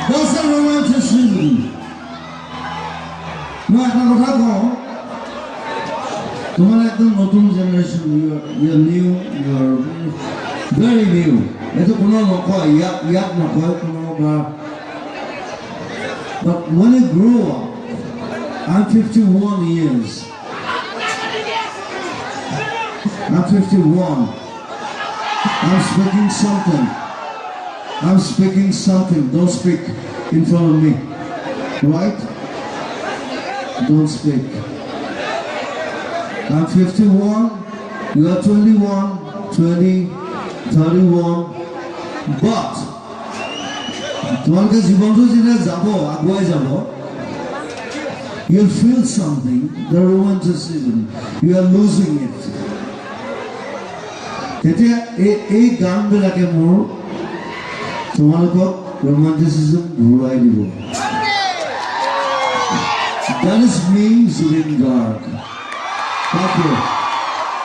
That's a romanticism. No, I don't know how. Tomorrow, the new generation, you're new, you're very new. It's a but when you grow up, I'm 51 years. I'm 51. I'm speaking something. I'm speaking something. Don't speak in front of me. Right? Don't speak. I'm 51. You are 21, 20, 31. But you'll feel something, the romanticism. You are losing it. এই গানবিলাকে মোৰ তোমালোকক romanticism ঘূৰাই দিব. That is me, Zubeen Garg. Thank you.